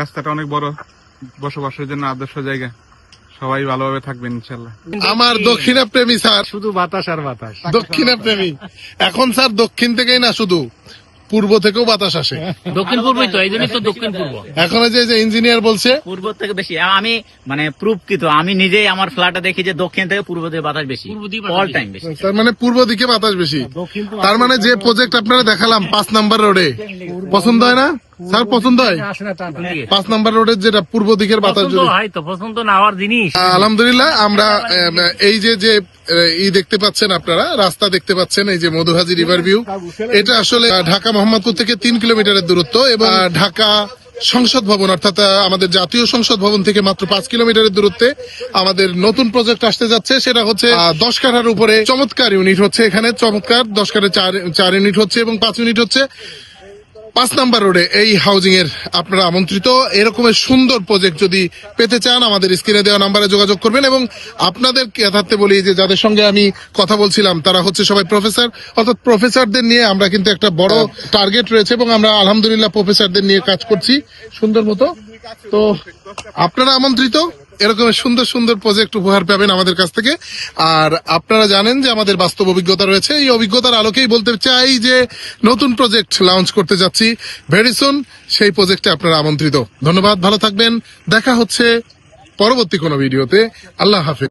রাস্তাটা অনেক বড়, বসবাসের জন্য আদর্শ জায়গা। সবাই ভালোভাবে থাকবেন ইনশাল্লাহ। আমার দক্ষিণা প্রেমী স্যার, শুধু বাতাস আর বাতাস। দক্ষিণা প্রেমী। এখন স্যার দক্ষিণ থেকেই না, শুধু পূর্ব থেকেও বাতাস আসে। দক্ষিণ পূর্বই তো, এই জন্যই তো দক্ষিণ পূর্ব। এখন যে ইঞ্জিনিয়ার বলছে পূর্ব থেকে বেশি, আমি মানে প্রুফকৃত, আমি নিজেই আমার ফ্ল্যাটে দেখি যে দক্ষিণ থেকে পূর্ব দিকে বাতাস বেশি, অল টাইম বেশি। তার মানে পূর্ব দিকে বাতাস বেশি। তার মানে যে প্রজেক্ট আপনারা দেখালাম 5 নাম্বার রোডে, পছন্দ হয় না স্যার? পছন্দ হয়? 5 নাম্বার রোডের যেটা পূর্ব দিকের বাতাস পছন্দ হয় তো, পছন্দ না হওয়ার জিনিস। আলহামদুলিল্লাহ। আমরা এই যে দেখতে পাচ্ছেন আপনারা, রাস্তা দেখতে পাচ্ছেন, এই যে মধুহাজি রিভার ভিউ, এটা আসলে ঢাকা মোহাম্মদপুর থেকে 3 কিলোমিটারের দূরত্ব, এবং ঢাকা সংসদ ভবন অর্থাৎ আমাদের জাতীয় সংসদ ভবন থেকে মাত্র 5 কিলোমিটারের দূরত্বে আমাদের নতুন প্রজেক্ট আসতে যাচ্ছে। সেটা হচ্ছে 10 কাঠার উপরে চমৎকার ইউনিট হচ্ছে এখানে, চমৎকার 10 কাঠে 4 ইউনিট হচ্ছে, এবং 5 ইউনিট হচ্ছে 5 নাম্বার রোডে। এই হাউজিং এর আপনারা আমন্ত্রিত। এরকমের সুন্দর প্রজেক্ট যদি পেতে চান, আমাদের স্ক্রিনে দেওয়া নাম্বারে যোগাযোগ করবেন। এবং আপনাদের যথার্থে বলি যে যাদের সঙ্গে আমি কথা বলছিলাম তারা হচ্ছে সবাই প্রফেসর, অর্থাৎ প্রফেসরদের নিয়ে আমরা কিন্তু একটা বড় টার্গেট রয়েছে, এবং আমরা আলহামদুলিল্লাহ প্রফেসরদের নিয়ে কাজ করছি সুন্দর মতো। তো আপনারা আমন্ত্রিত, এরকমের সুন্দর সুন্দর প্রজেক্ট উপহার পাবেন আমাদের কাছ থেকে। আর আপনারা জানেন যে আমাদের বাস্তব অভিজ্ঞতা রয়েছে, এই অভিজ্ঞতার আলোকেই বলতে চাই যে নতুন প্রজেক্ট লঞ্চ করতে যাচ্ছি ভেরি সুন, সেই প্রজেক্টে আপনারা আমন্ত্রিত। ধন্যবাদ, ভালো থাকবেন, দেখা হচ্ছে পরবর্তী কোনো ভিডিওতে। আল্লাহ হাফেজ।